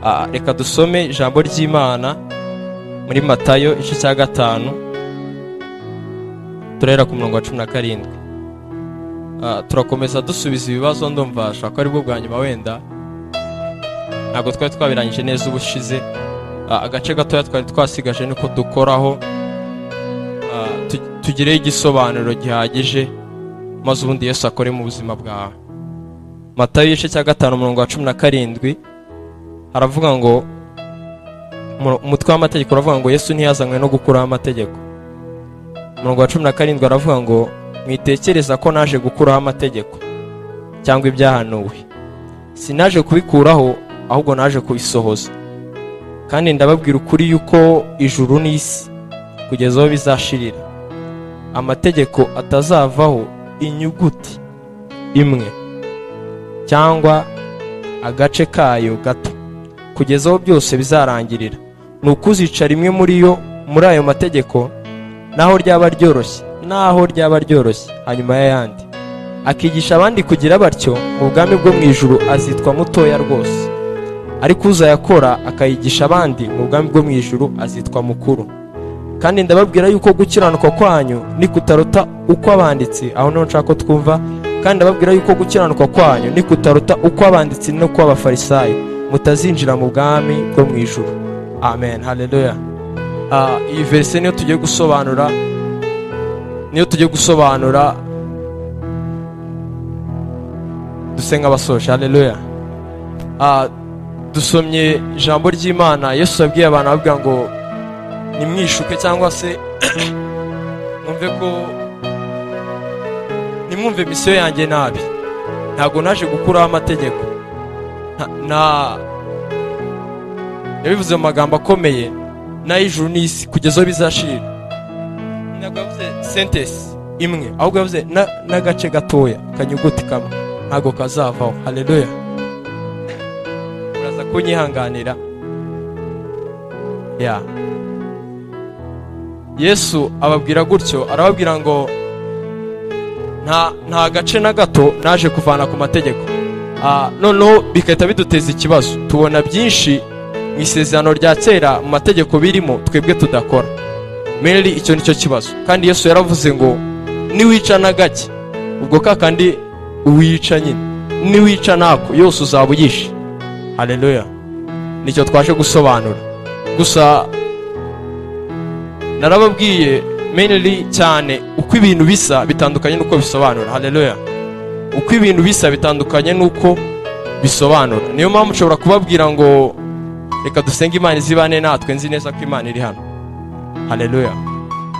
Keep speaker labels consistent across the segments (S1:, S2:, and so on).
S1: Reka dusome ijambo ry'Imana muri Matayo igice cya 5 turera ku murongo wa 17. Turakomeza dusubiza ibibazo, ndumva shaka ari bwo bwa nyuma wenda ntabwo twari twabirangije neza ubushize. Agace gatoya twari twasigaje niko dukoraho tugire igisobanuro gihagije maze ubundi Yesu akore mu buzima bwawe. Matayo igice cya 5 umurongo wa 17 haravuga ngo, umutwe w'amategeko uravuga ngo Yesu ntiyazanywe no gukuraho amategeko. Umurongo wa 17 aravuga ngo, mwitekereza ko naje gukuraho amategeko cyangwa ibyahanuwe. Sinaje kubikuraho, ahubwo naje kubisohoza. Kandi ndababwira ukuri yuko ijuru n'isi kugeza aho bizashirira, amategeko atazavaho inyuguti imwe cyangwa agace kayo gato, kugeza aho byose bizarangirira. Nukuzica rimwe muri ayo mategeko, naho ryaba ryoroshye hanyuma y'ayandi, akigisha abandi kugira batyo, mu bwami bwo mu ijuru azitwa mutoya rwose. Ariko uzayakora akayigisha abandi, mu bwami bwo mu ijuru azitwa mukuru. Kandi ndababwira yuko gukiranuka kwanyu nikutarota uko abanditsi, aho niho nshaka ko twumva. Kandi ndababwira yuko gukiranuka kwanyu nikutarota uko abanditsi no uko abafarisayo, mutazinjira mu bwami bwo mu ijuru. Amen, haleluya. Iyi verse niyo tugiye gusobanura dusenga abasoje. Haleluya. Dusomye ijambo ry'Imana. Yesu yabwiye abantu ababwira ngo nimwishuke cyangwa se nimwumve misiyo yanjye nabi. Ntago naje gukuraho amategeko. Yabivuze mu magambo akomeye, n'ijuru n'isi kugeza aho bizashirira. Ntabwo yavuze sentence imwe, ahubwo yavuze n'agace gatoya kanyuguti kamwe ntago kazavaho. Haleluya. Uraza kunyihanganira. Yesu ababwira gutyo, arababwira ngo nta gace na gato naje kuvana ku mategeko. Noneho bikahita biduteza ikibazo. Tubona byinshi mu isezerano rya kera mu mategeko birimo twebwe tudakora. Mainly icyo nicyo kibazo. Kandi Yesu yaravuze ngo niwica na gake, ubwo kakandi uwica nyine, niwica nako yose uzaba uyishe. Haleluya. Nicyo twaje gusobanura. Gusa narababwiye mainly cyane uko ibintu bisa bitandukanye nuko bisobanura. Haleluya. Uko ibintu bisa bitandukanye nuko bisobanura. Niyo mpamvu nshobora kubabwira ngo reka dusenge Imana izibane natwe, nzi neza ko Imana iri hano. Haleluya.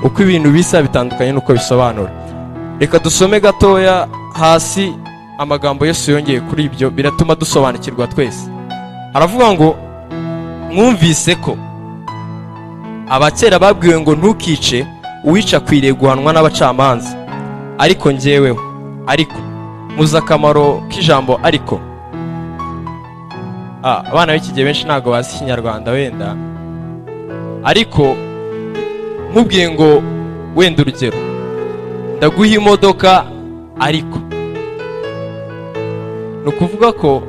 S1: Uko ibintu bisa bitandukanye nuko bisobanura. Reka dusome gatoya hasi amagambo Yesu yongeye kuri ibyo, biratuma dusobanukirwa twese. Aravuga ngo, mwumvise ko abakera babwiwe ngo ntukice, uwica akwiriye guhanwa n'abacamanza. Ariko njyeweho, ariko muzi akamaro k'ijambo ariko. Abana b'iki gihe benshi ntago bazi Ikinyarwanda wenda. Ariko nkubwiye ngo wenda urugero, ndaguha imodoka ariko, nukuvuga ko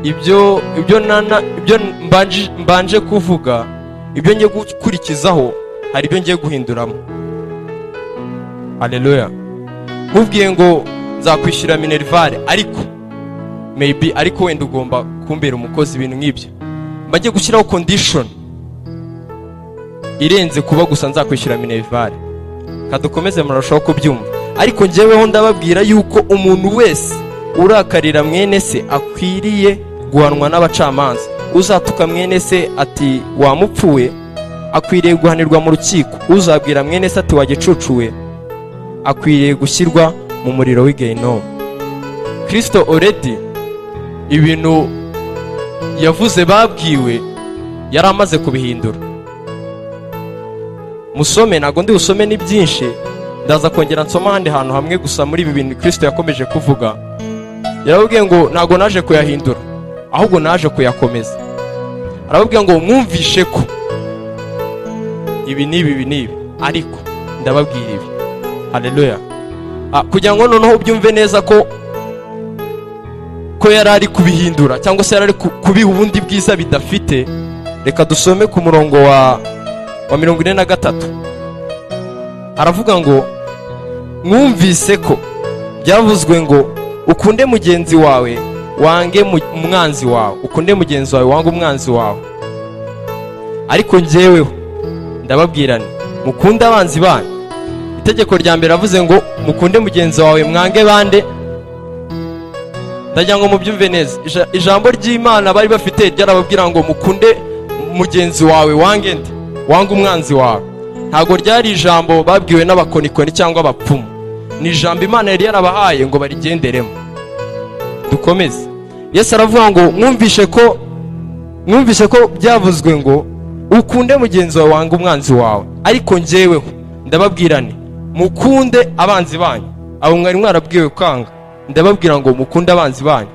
S1: ibyo mbanje kuvuga, ibyo ngiye gukurikizaho hari ibyo ngiye guhinduramo. Haleluya. Nkubwiye ngo nzakwishyura minerivare ariko maybe, ariko wenda ugomba kumbera umukozi, ibintu nk'ibyo. Mbajye gushyiraho condition irenze kuba gusa nzakwishyura minerivare. Kadukomeze murashobora kubyumva. Ariko njyeweho ndababwira yuko umuntu wese urakarira mwene se akwiriye guhanwa n'abacamanza. Uzatuka mwene se ati wamupfuye akwiriye guhanirwa mu rukiko. Uzabwira mwene se ati wagicucuwe akwiriye gushyirwa mu muriro w'igehinomu. Kristo already ibintu yavuze babwiwe yari amaze kubihindura. Musome, ntago ndi usome ni byinshi, ndaza kongera nsoma handi hantu hamwe gusa muri ibi bintu Kristo yakomeje kuvuga. Yarababwiye ngo ntago naje kuyahindura, ahubwo naje kuyakomeza. Arababwiye ngo mwumvishe ko ibi nibi ariko ndababwira ibi. Haleluya. Kugira ngo noneho ubyumve neza ko ko yari ari kubihindura cyangwa se yari ari kubiha ubundi bwiza bidafite. Reka dusome ku murongo wa 43. Aravuga ngo mwumvise ko byavuzwe ngo ukunde mugenzi wawe wange umwanzi wawe, ukunde mugenzi wawe wange umwanzi wawe. Ariko njyeweho ndababwirana mukunde abanzi banyu. Itegeko rya mbere avuze ngo mukunde mugenzi wawe mwange bande. Ndagira ngo mubyumve neza, ijambo ry'Imana bari bafite ryarababwira ngo mukunde mugenzi wawe wange nde, wange umwanzi wawe. Ntago ryari ijambo babwiwe n'abakonikoni cyangwa abapfumu, ni ijambo Imana yari yarabahaye ngo barigenderemo. Dukomeze. Yesu aravuga ngo mwumvishe ko byavuzwe ngo ukunde mugenzi wawe wange umwanzi wawe. Ariko njyeweho ndababwirane mukunde abanzi banyu. Abo mwari mwarabwiwe kwanga, ndababwira ngo mukunde abanzi banyu.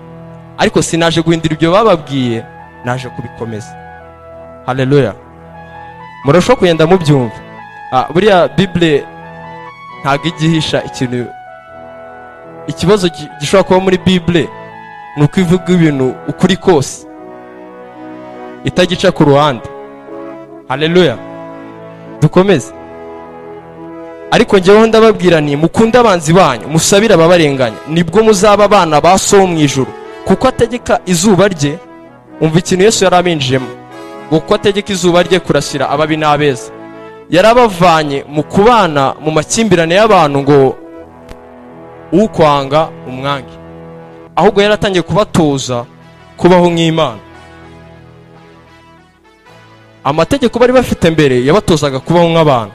S1: Ariko sinaje guhindura ibyo bababwiye, naje kubikomeza. Haleluya. Murashobora kugenda mubyumva. Buriya Bible ntago igihisha ikintu. Ikibazo gishobora kuba muri Bible nuko ivuga ibintu ukuri kose, itagica ku ruhande. Haleluya. Dukomeze. Ariko njyewe ndababwira ni mukunde abanzi banyu, musabire ababarenganya, nibwo muzaba abana ba So mu ijuru. Kuko ategeka izuba rye, umva ikintu Yesu yarabinjiyemo, kuko ategeka izuba rye kurasira ababi n'abeza. Yarabavanye mu kubana mu makimbirane y'abantu ngo ukwanga umwangi, ahubwo yaratangiye kubatoza kubaho nk'Imana. Amategeko bari bafite mbere yabatozaga kubaho nk'abantu.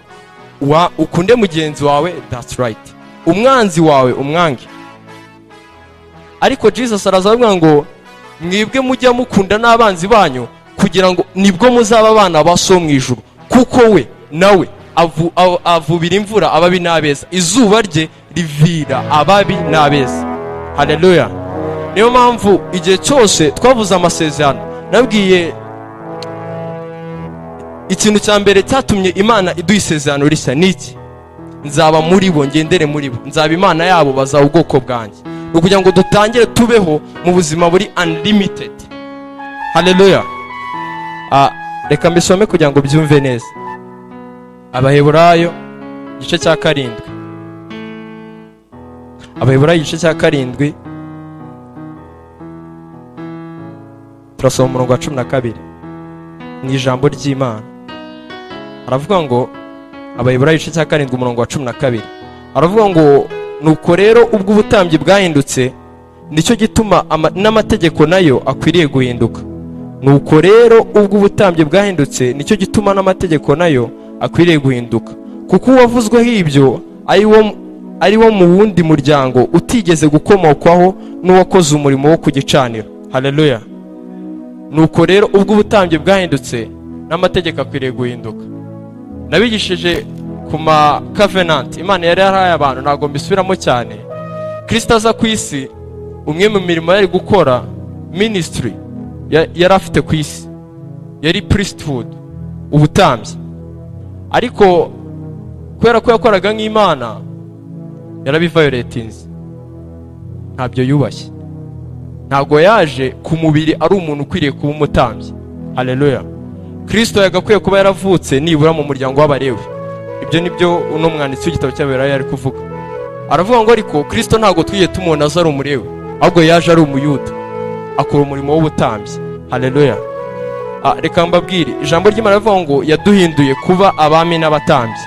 S1: Ukunde mugenzi wawe, that's right, umwanzi wawe umwangi. Ariko Jesus arazavuga ngo mwebwe mujya mukunda n'abanzi banyu kugira ngo nibwo muzaba abana ba So mu ijuru. Kuko we nawe avubira imvura ababi n'abeza, izuba rye rivira ababi n'abeza. Haleluya. Niyo mpamvu igihe cyose twavuze amasezerano, nabwiye ikintu cya mbere cyatumye Imana iduha isezerano rishya niki? Nzaba muri bo, ngendere muri bo, nzaba Imana yabo, bazaba ubwoko bwanjye. Kugira ngo dutangire tubeho mu buzima buri unlimited. Haleluya. Reka mbisome kugira ngo byumve neza. Abaheburayo igice cya 7. Abaheburayo igice cya 7 turasoma umurongo wa 12 mu ijambo ry'Imana. Aravuga ngo Abaheburayo igice cya 7 umurongo wa 12. Aravuga ngo nuko rero ubwo ubutambyi bwahindutse, nicyo gituma n'amategeko nayo akwiriye guhinduka. Nuko rero ubwo ubutambyi bwahindutse, nicyo gituma n'amategeko nayo akwiriye guhinduka. Kuko uwavuzweho ibyo ari wo mu wundi muryango utigeze gukomokwaho n'uwakoze umurimo wo ku gicaniro. Haleluya. Nuko rero ubwo ubutambyi bwahindutse, n'amategeko akwiriye guhinduka. Nabigishije ku ma covenant Imana yari yarahaye abantu, ntago mbisubiramo cyane. Kristo aza ku isi, umwe mu mirimo yari gukora ministry yari afite ku isi yari priesthood, ubutambyi. Ariko kubera ko yakoraga nk'Imana, yarabiviolatinze, ntabyo yubashye. Ntago yaje ku mubiri ari umuntu ukwiriye kuba umutambyi. Haleluya. Kristo yagakwiye kuba yaravutse nibura mu muryango w'Abalewi. Ibyo nibyo uno mwanditsi w'igitabo cy'Abaheburayo yari kuvuga. Aravuga ngo ariko Kristo ntago twiye tumubona azari umulewi, ahubwo yaje ari umuyuda, akora umurimo w'ubutambyi. Haleluya. Reka mbabwire, ijambo ry'Imana rivuga ngo yaduhinduye kuba abami n'abatambyi.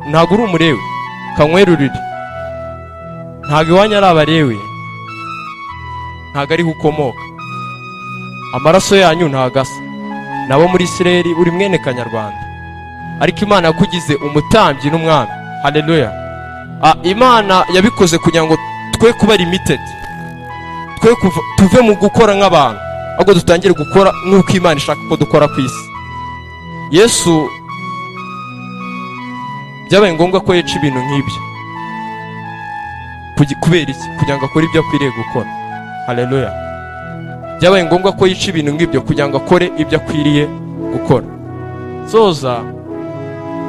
S1: Ntago uri umulewi, kankwerurire. Ntago iwanyu ari Abalewi, ntago ariho ukomoka. Amaraso yanyu ntagasa nabo muri Isirayeli, uri mwene Kanyarwanda. Ariko Imana yakugize umutambyi n'umwami. Haleluya. Imana yabikoze kugira ngo twe kuba limited, twe tuve mu gukora nk'abantu, ahubwo dutangire gukora nk'uko Imana ishaka ko dukora ku isi. Yesu byabaye ngombwa ko yica ibintu nk'ibyo. Kubera iki? Kugira ngo akore ibyo akwiriye gukora. Haleluya. Byabaye ngombwa ko yica ibintu nk'ibyo kugira ngo akore ibyo akwiriye gukora. Soza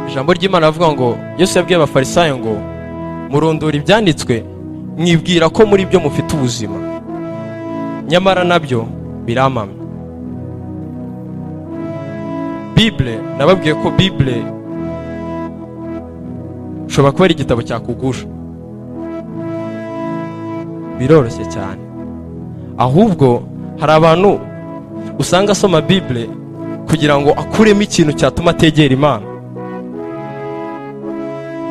S1: ijambo ry'Imana avuga ngo Yesu yabwiye abafarisayo ngo murondora ibyanditswe, mwibwira ko muri byo mufite ubuzima, nyamara nabyo biramamye. Bible, nababwiye ko Bible ushobora kuba ari igitabo cyakugusha, biroroshye cyane. Ahubwo hari abantu usanga asoma Bible kugira ngo akuremo ikintu cyatuma ategera Imana.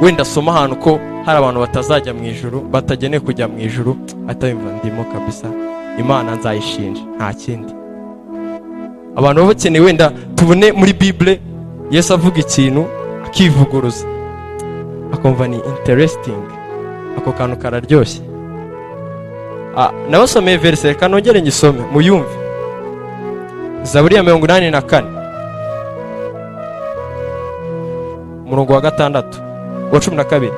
S1: Wenda asoma ahantu ko hari abantu batazajya mu ijuru, batageneye kujya mu ijuru, atayumva ndimo kabisa, Imana nzayishinja, nta kindi. Abantu baba bakeneye wenda tubone muri Bible Yesu avuga ikintu akivuguruza, akumva ni interesting, ako kantu kararyoshye. Nabasomeye verse, reka nongere ngisome muyumve. Zaburi ya 84 umurongo wa 6 wa 12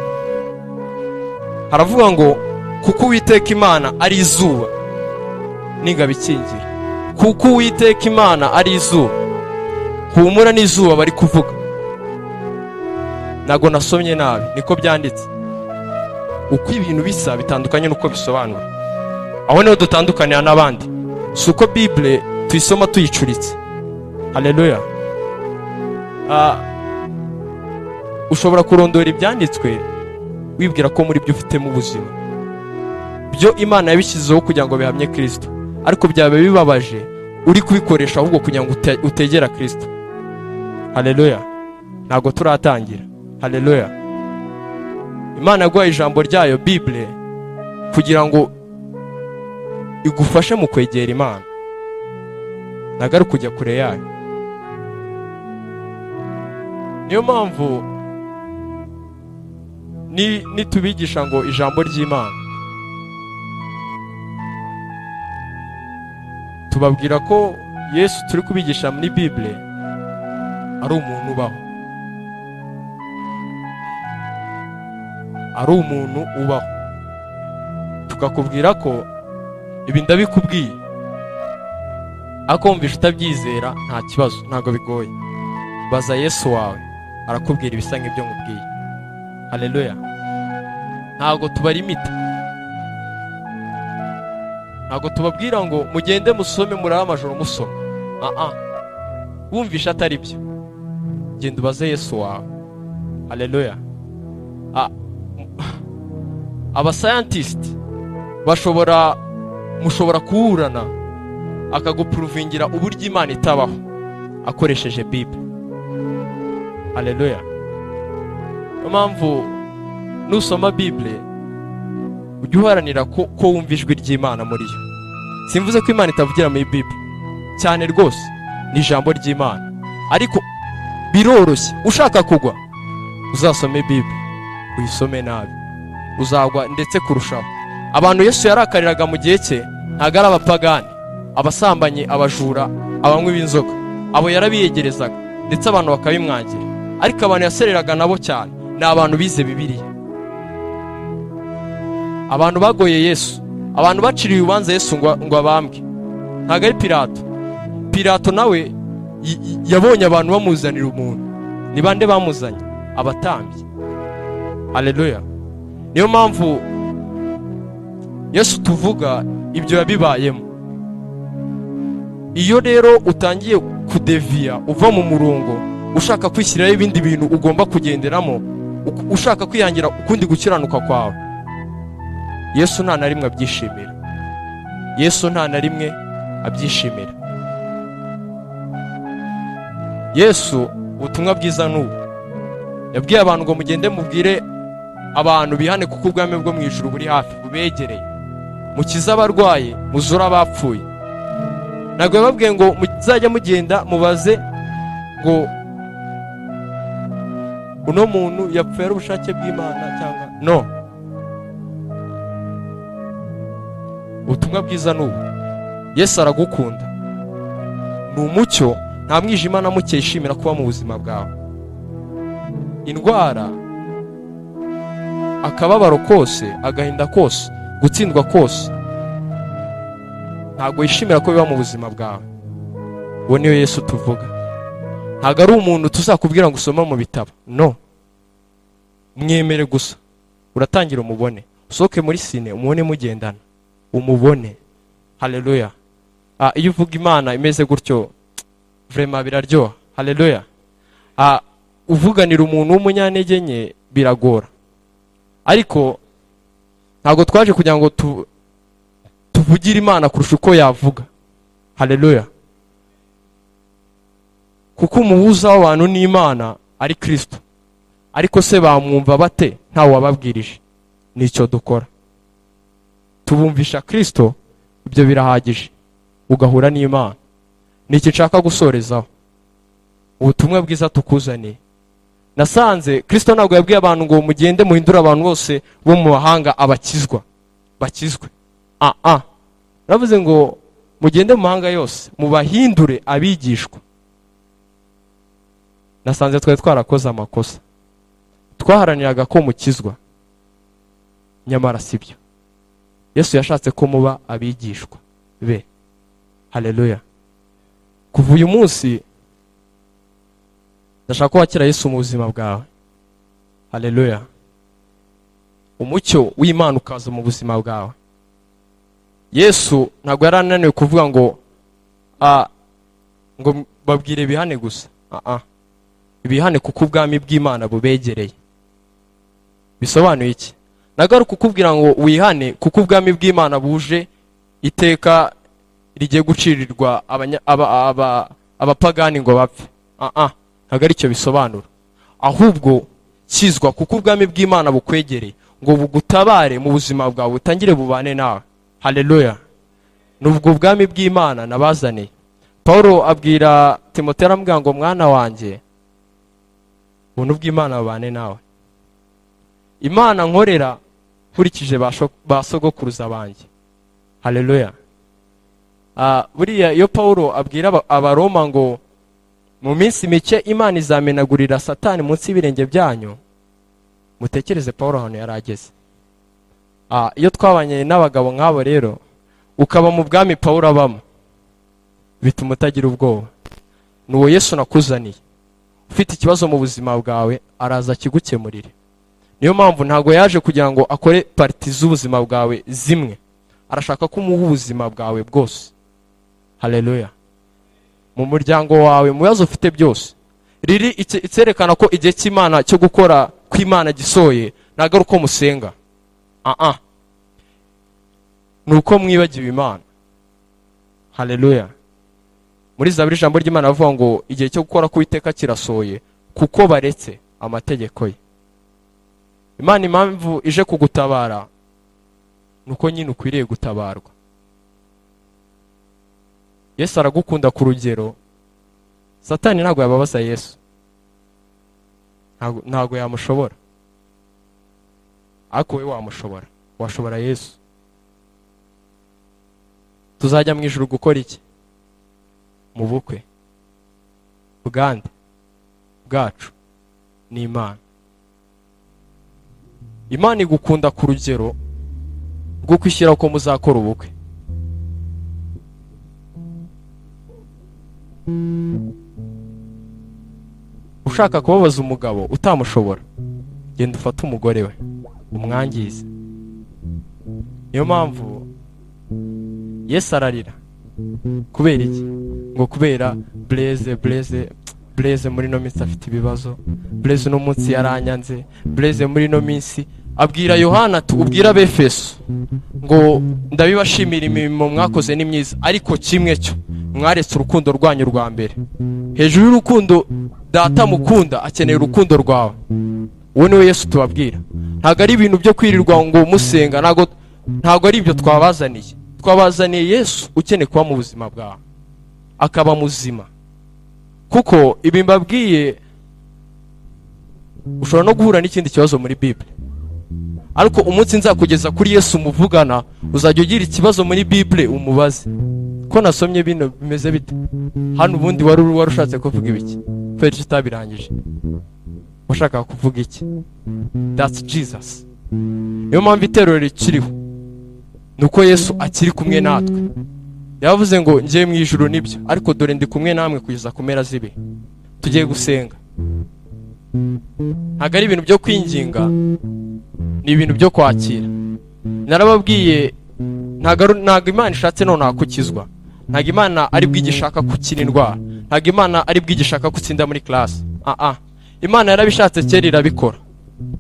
S1: haravuga ngo kuko Uwiteka Imana ari izuba n'ingabo ikingira. Kuko Uwiteka Imana ari izuba, humura n'izuba bari kuvuga. Nago nasomye nabi, niko byanditse. Uko ibintu bisa bitandukanye nuko bisobanura. Aho niho dutandukanira n'abandi. Suko Bible tuyisoma tuyicuritse. Haleluya. Ushobora kurondora ibyanditswe wibwira ko muri byo ufitemo ubuzima. Byo Imana yabishyizeho kugira ngo bihamye Kristo. Ariko byabe bibabaje uri kubikoresha ahubwo kugira ngo utegera Kristo. Haleluya. Nago turatangira. Haleluya. Imana yaguhaye ijambo ryayo Bible kugira ngo igufashe mu kwegera Imana. Nagaru kujya kure yayo. Niyo mpamvu ni tubigisha ngo ijambo ry'Imana, tubabwira ko Yesu turi kubigisha muri Bible ari umuntu ubaho, ari umuntu ubaho. Tukakubwira ko ibi ndabikubwiye, akumvisha utabyizera nta kibazo, ntago bigoye. Baza Yesu wawe arakubwira ibisa nk'ibyo nkubwiye. Haleluya. Ntago tubarimita, ntago tubabwira ngo mugende musome muri amajoro musoma. Wumvisha atari byo, genda ubaze Yesu wawe. Haleluya. Aba scientist mushobora kuhurana akaguprovingira uburyo Imana itabaho akoresheje Bible. Haleluya. Mpamvu nusoma Bible ujye uharanira ko wumva ijwi ry'Imana muri yo. Simvuze ko Imana itavugira muri Bible cyane rwose, ni ijambo ry'Imana. Ariko biroroshye, ushaka kugwa uzasome Bible, uyisome nabi uzagwa ndetse kurushaho. Abantu Yesu yarakariraga mu gihe cye ntago ari abapagani, abasambanyi, abajura, abanywi b'inzoga. Abo yarabiyegerezaga ndetse abantu bakabimwangira. Ariko abantu yasereraga nabo cyane ni abantu bize Bibiliya, abantu bagoye Yesu, abantu baciriye ubanza Yesu ngo abambwe. Ntago ari Pilato nawe yabonye abantu bamuzanira umuntu. Ni bande bamuzanye? Abatambyi. Haleluya. Niyo mpamvu Yesu tuvuga ibyo yabibayemo. Iyo rero utangiye kudeviya uva mu murongo, ushaka kwishyiraho ibindi bintu ugomba kugenderamo, ushaka kwihangira ukundi gukiranuka kwawe, Yesu nta na rimwe abyishimira. Yesu nta na rimwe abyishimira. Yesu ubutumwa bwiza n'ubu yabwiye abantu ngo mugende mubwire abantu bihane kuko ubwami bwo mu ijuru buri hafi, bubegereye. Mukiza abarwaye, muzura abapfuye. Ntabwo yababwiye ngo muzajya mugenda mubaze ngo uno muntu yapfuye ari ubushake bw'Imana cyangwa no. Ubutumwa bwiza n'ubu. Yesu aragukunda, ni umucyo, nta mwijima na muke yishimira kuba mu buzima bwawe. Indwara, akababaro kose, agahinda kose, gutsindwa kose, ntago yishimira ko biba mu buzima bwawe. Uwo niyo Yesu tuvuga. Ntago ari umuntu tuzakubwira ngo usoma mu bitabo, no. Mwemere gusa, uratangira umubone. Usohoke muri sine umubone mugendana, umubone. haleluya. Iyo uvuga Imana imeze gutyo vraiment biraryoha, haleluya. Uvuganira umuntu w'umunyantege nke biragora, ariko ntago twaje kugira ngo tuvugire Imana kurusha uko yavuga, haleluya. Kuko umuhuza w'abantu n'Imana ari Kristo, ariko se bamwumva bate ntawe wababwirije? Nicyo dukora, tubumvisha Kristo, ibyo birahagije, ugahura n'Imana. Niki nshaka gusorezaho, ubutumwa bwiza tukuzaniye. Nasanze Kristo ntabwo yabwiye abantu ngo mugende muhindura abantu bose bo mu bahanga bakizwe. Navuze ngo mugende mu mahanga yose mubahindure abigishwa. Nasanze twari twarakoze amakosa, twaharaniraga ko mukizwa, nyamara sibyo. Yesu yashatse ko muba abigishwa be, haleluya. Kuva uyu munsi ndashaka ko wakira Yesu mu buzima bwawe, haleluya. Umucyo w'Imana ukaza mu buzima bwawe. Yesu ntabwo yarananiwe kuvuga ngo babwire bihane gusa. Ibihane kuko ubwami bw'Imana bubegereye. Bisobanuye iki? Nagaruka kukubwira ngo wihane kuko ubwami bw'Imana buje iteka rigiye gucirirwa abapagani ngo bapfe. Ntabwo ari cyo bisobanura. Ahubwo kizwa kuko ubwami bw'Imana bukwegereye ngo bugutabare mu buzima bwawe, utangire bubane nawe, haleluya. Nubwo ubwami bw'Imana nabazaniye. Paulo abwira Timoteyo aramubwira ngo mwana wanjye, ubuntu bw'Imana bubane nawe. Imana nkorera nkurikije ba sogokuruza banjye, haleluya. Buriya iyo Paulo abwira abaroma ngo mu minsi mike Imana izamenagurira Satani munsi y'ibirenge byanyu, mutekereze Paulo hano yarageze. Iyo twabanye n'abagabo nk'abo rero, ukaba mu bwami Paulo abamo, bituma utagira ubwoba. Nuwo Yesu nakuzaniye. Ufite ikibazo mu buzima bwawe araza kigukemurire. Niyo mpamvu ntago yaje kugira ngo akore parti z'ubuzima bwawe zimwe, arashaka ko umuha ubuzima bwawe bwose, haleluya. Mu muryango wawe, mu bibazo ufite byose, riri icyerekana ko igihe cy'Imana cyo gukora kw'Imana gisoye, ntago ari uko musenga, nuko mwibagiwe Imana, haleluya. Muri Zaburi ijambo ry'Imana bavuga ngo igihe cyo gukora k'Uwiteka kirasoye kuko baretse amategeko ye. Imana impamvu ije kugutabara nuko nyine ukwiriye gutabarwa. Yesu aragukunda ku rugero Satani ntago yababaza Yesu, ntago yamushobora, ariko we wamushobora, washobora Yesu. Tuzajya mu ijuru gukora iki? Mu bukwe bwacu n'Imana. Imana igukunda ku rugero rwo kwishyira ko muzakora ubukwe. Ushaka kubabaza umugabo utamushobora, genda ufate umugore we umwangize. Niyo mpamvu Yesu ararira. Kubera iki? Ngo kubera Blaise muri no minsi afite ibibazo, Blaise no munsi yaranyanze, Blaise muri no minsi abwira Yohana ubwira Befeso ngo ndabibashimira imirimo mwakoze ni myiza, ariko kimwe cyo mwaretse urukundo rwanyu rwa mbere. Hejuru y'urukundo data mukunda akeneye urukundo rwawe. Uwo niwe Yesu tubabwira. Ntago ari ibintu byo kwirirwa ngo musenga, ntago ari ibyo twabazaniye. Twabazaniye Yesu ukeneye kuba mu buzima bwawe, akaba muzima. Kuko ibi mbabwiye ushobora no guhura n'ikindi kibazo muri Bible, ariko umunsi nzakugeza kuri Yesu muvugana, uzajya ugira ikibazo muri Bible umubaze ko nasomye bino bimeze bite. Hano ubundi wari ushatse kuvuga ibiki? Kweri kitabirangije, washaka kuvuga iki? That's Jesus. Niyo mpamvu iterero rikiriho, nuko Yesu akiri kumwe natwe. Yavuze ngo ngiye mu ijuru nibyo, ariko dore ndi kumwe namwe kugeza ku mpera z'ibihe. Tugiye gusenga. Ntabwo ari ibintu byo kwinginga, ni ibintu byo kwakira. Narababwiye ntago Imana ishatse none akukizwa. Ntago Imana ari bwigishaka gukira indwara. Ntago Imana ari bwigishaka gutsinda muri class. Imana yarabishatse kera irabikora.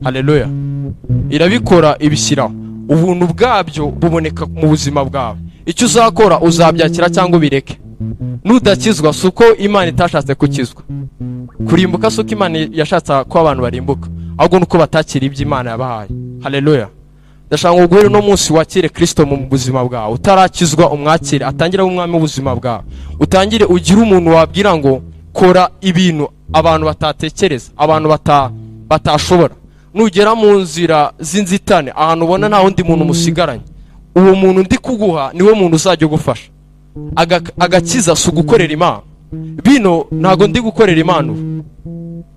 S1: Haleluya. Irabikora ibishyiraho. Ubuntu bwabyo buboneka mu buzima bwawe. Icyo uzakora uzabyakira cyangwa ubireke. Nudakizwa suko Imana itashatse kukizwa. Kurimbuka suko Imana yashatse ko abantu barimbuka. Ahubwo nuko batakira ibyo Imana yabahaye. Haleluya. Ndashaka ngo guhera no munsi wakire Kristo mu buzima bwawe. Utarakizwa umwakire, atangira umwami w'ubuzima bwawe. Utangire ugire umuntu wabwira ngo kora ibintu abantu batatekereza, abantu batashobora. Nugera mu nzira z'inzitane ahantu ubona nta wundi muntu musigaranye, uwo muntu ndi kuguha niwe muntu uzajya gufasha. Agakiza su gukorera Imana. Bino ntago ndi gukorera Imana,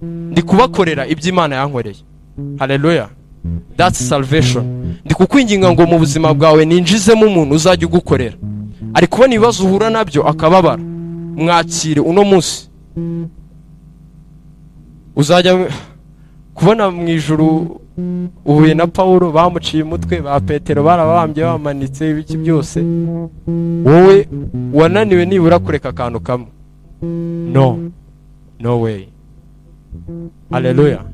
S1: ndi kubakorera ibyo Imana yankoreye. Haleluya. That's salvation. Ndi kukwinginga ngo mu buzima bwawe ninjizemo umuntu uzajya ugukorera. Ari kubona ibibazo uhura nabyo akababara. Mwakire uno munsi. Uzajya kubona mu ijuru uhuye na Paulo bamuciye umutwe, ba Petero barabambye bamanitse ibiki byose. Wowe wananiwe nibura kureka akantu kamwe. No way. Haleluya.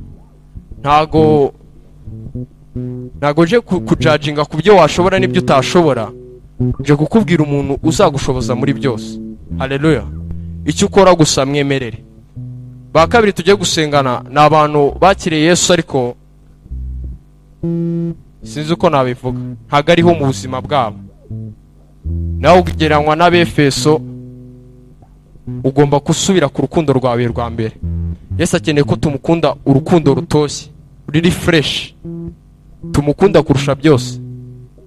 S1: Ntago je kujudginga ku byo washobora n'ibyo utashobora. Je kukubwira umuntu uzagushoboza muri byose. Haleluya. Icyo ukora gusa mwemerere. Ba kabiri tujye gusengana n'abantu bakiriye Yesu ariko sinzi uko nabivuga. Ntago ariho mu buzima bwabo. Nawe ugereranywa n'Abefeso, ugomba gusubira ku rukundo rwawe rwa mbere. Yesu akeneye ko tumukunda urukundo rutoshye, ruri fresh. Tumukunda kurusha byose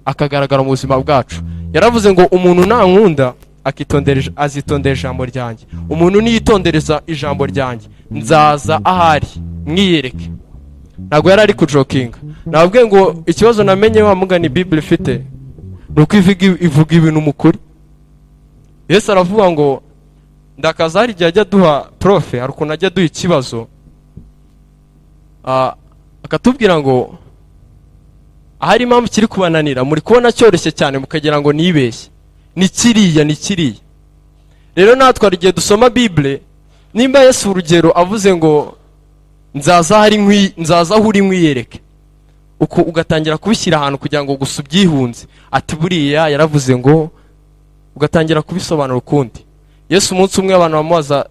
S1: akagaragara mu buzima bwacu. Yaravuze ngo umuntu nankunda azitondera ijambo ryanjye. Umuntu niyitondereza ijambo ryanjye nzaza ahari mwiyereke. Ntago yari ari kujokinga. Nabwiye ngo ikibazo namenye wa mugani Bible ifite nuko ivuga ibintu mukuri. Yesu aravuga ngo ndakaza hari ajya duha profe hari ukuntu ajya duha ikibazo akatubwira ngo ahari impamvu kiri kubananira muri kubona cyoroshye cyane mukagira ngo nibeshye. Ni kiriya. Rero natwe ari gihe dusoma Bible, nimba Yesu urugero avuze ngo nzaza aho uri mwiyereke, uko ugatangira kubishyira ahantu kugira ngo gusa ubyihunze. Ati buriya yaravuze ngo, ugatangira kubisobanura ukundi. Yesu umunsi umwe abantu bamubaza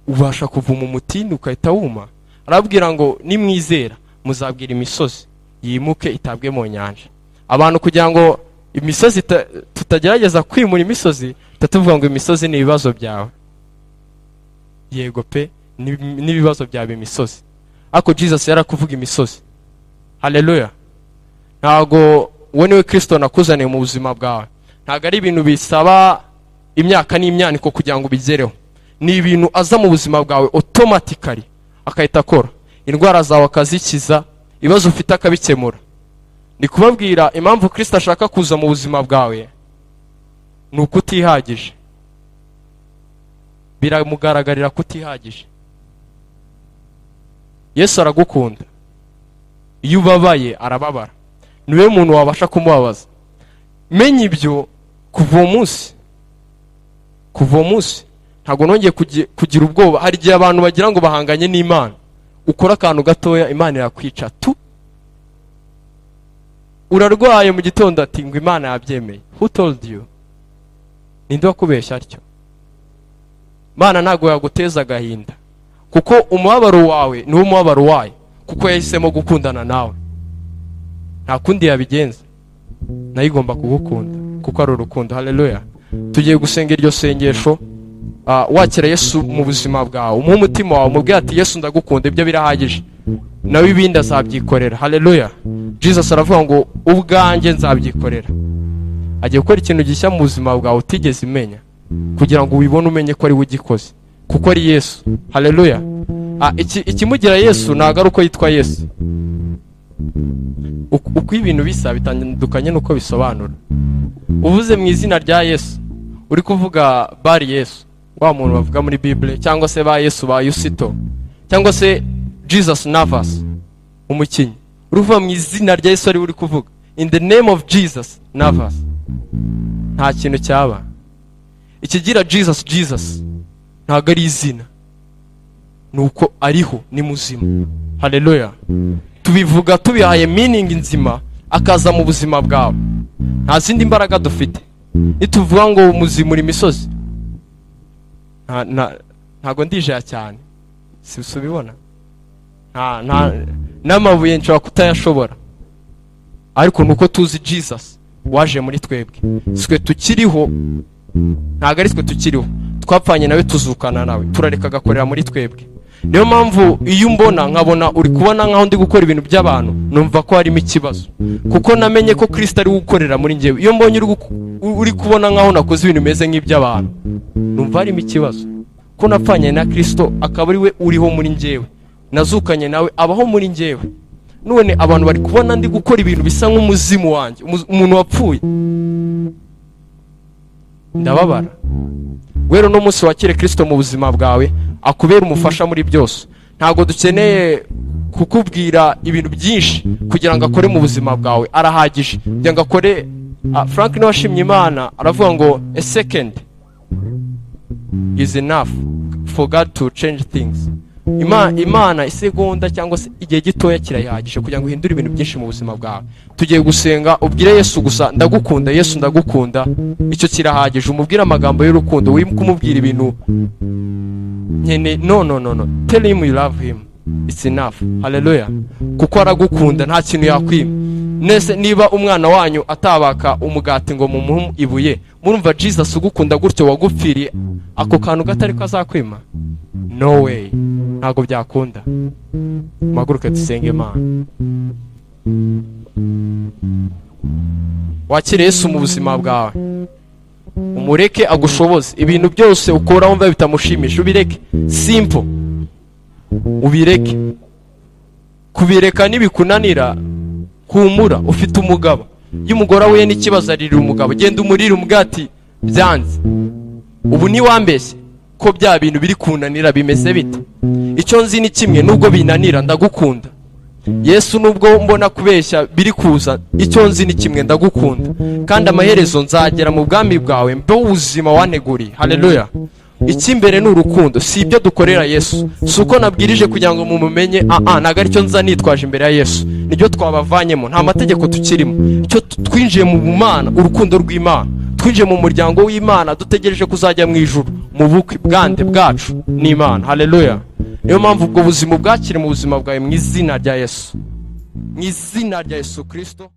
S1: ubasha kuvuma umutini ukahita wuma. Arabwira ngo nimwizera muzabwira imisozi yimuke itabwe mu nyanja. Abantu kugira ngo imisozi tutagerageza kwimura imisozi, tatuvuga ngo imisozi ni ibibazo byawe. Yego pe n'ibibazo byawe imisozi. Ako Jesus yarakuvuga imisozi. Haleluya. Ntago wowe Kristo nakuzaniye mu buzima bwawe. Ntago ari ibintu bisaba imyaka n'imyaniko kugira ngo bigereho. Ni ibintu aza mu buzima bwawe automatically akahita akora. Indwara zawe akazikiza, ibibazo ufite akabikemura. Ni kubabwira impamvu Kristo ashaka kuza mu buzima bwawe ni ukutihagije. Biramugaragarira kutihagije. Yesu aragukunda. Iyo ubabaye arababara. Niwe muntu wabasha kumubabaza. Menya ibyo kuva uwo munsi ntago nongeye kugira ubwoba. Hari gihe abantu bagira ngo bahanganye n'Imana, ukora akantu gatoya Imana irakwica tu. Urarwaye mu gitondo ati ngo Imana yabyemeye. Who told you? Ninde wakubeshya atyo? Imana ntago yaguteza agahinda, kuko umubabaro wawe ni umubabaro wayo, kuko yahisemo gukundana nawe. Nta kundi yabigenza. Nayo igomba kugukunda kuko ari urukundo. Haleluya. Tugiye gusenga iryo sengesho. Wakira Yesu mu buzima bwawe, umuhe umutima wawe, umubwire ati Yesu ndagukunda, ibyo birahagije, nawe ibindi azabyikorera. Haleluya. Jesus aravuga ngo ubwanjye nzabyikorera. Agiye gukora ikintu gishya mu buzima bwawe utigeze imenya, kugira ngo ubibone umenye ko ari we ugikoze, kuko ari Yesu. Haleluya. Ikimugira Yesu ntago ari uko yitwa Yesu. Uko ibintu bisa bitandukanye nuko bisobanura. Uvuze mu izina rya Yesu uri kuvuga bari Yesu, wa muntu bavuga muri Bible, cyangwa se ba Yesu ba Yusito, cyangwa se Jesus Navas umukinyi. Uruva mu izina rya Yesu ari uri kuvuga. in the name of Jesus, nervous, nta kintu cyaba. Ikigira Jesus Jesus ntago ari izina, nuko ariho, ni muzima. Haleluya. Tubivuga tubihaye meaning nzima, akaza mu buzima bwawe. Nta zindi mbaraga dufite. Nituvuga ngo muzima uri misozi, ntago ndije cyane, si usubibona. N'amabuye nshobora kutayashobora, ariko nuko tuzi Jesus waje muri twebwe. Swe tukiriho, ntago ari twe tukiriho, twapfanye nawe tuzukana nawe, turareka gakorera muri twebwe. Niyo mpamvu iyo umbona nkabona uri kubona nkaho ndi gukora ibintu by'abantu, numva ko harimo ikibazo, kuko namenye ko Kristo ari gukorera muri njyewe. Iyo mbonye uri kubona nkaho nakoze ibintu bimeze nk'iby'abantu, numva harimo ikibazo, ko napfanye na Kristo akaba ari we uriho muri njyewe, nazukanye nawe abaho muri njyewe. None abantu bari kubona ndi gukora ibintu bisa nk'umuzimu wanjye, umuntu wapfuye, ndababara. Wero no munsi wakire Kristo mu buzima bwawe, akubera umufasha muri byose. Ntago dukeneye kukubwira ibintu byinshi kugira ngo akore mu buzima bwawe, arahagije kugira ngo akore. Frank no washimye Imana aravuga ngo a second is enough for God to change things. Imana isegonda cyangwa se igihe gitoya kirayihagije kugira ngo uhindure ibintu byinshi mu buzima bwawe. Tugiye gusenga, ubwire Yesu gusa ndagukunda, Yesu ndagukunda, icyo kirahagije. Umubwire amagambo y'urukundo, uri kumubwira ibintu nyene. No, tell him you love him, it's enough. Haleluya. Kuko aragukunda, nta kintu yakwima. Nese niba umwana wanyu atabaka umugati ngo mumuhe ibuye, murumva Jesus ugukunda gutyo wagupfiriye, ako kantu gatari ko azakwima? No way, ntago byakunda. Maguruke dusenge Imana. Wakire Yesu mu buzima bwawe, umureke agushoboze. Ibintu byose ukora wumva bitamushimisha, ubireke. Simple, ubireke. Kubireka nibikunanira, humura, ufite umugabo. Iyo umugore we n'ikibazo arira umugabo, genda umurire umugati byanze. Ubu ni wambeshye ko bya bintu biri kunanira bimeze bite? Icyo nzi ni kimwe, nubwo binanira ndagukunda. Yesu nubwo mbona kubeshya biri kuza, icyo nzi ni kimwe, ndagukunda. Kandi amaherezo nzagera mu bwami bwawe mbe ubuzima waneguriye. Haleluya. Ikimbere n'urukundo, si ibyo dukorera Yesu. Suko nabwirije kugira ngo mumumenye, naga aricyo nza nitwaje imbere ya Yesu. Nibyo twabavanyemo, nta mategeko tukirimo. Icyo twinjiye mu bumana, urukundo rw'Imana. Twinjiye mu muryango w'Imana, dutegereje kuzajya mu ijuru, mu bukwe bwande bwacu n'Imana. Haleluya. Niyo mpamvu ubwo buzima bwakire mu buzima bwawe mu izina rya Yesu, mu izina rya Yesu Kristo.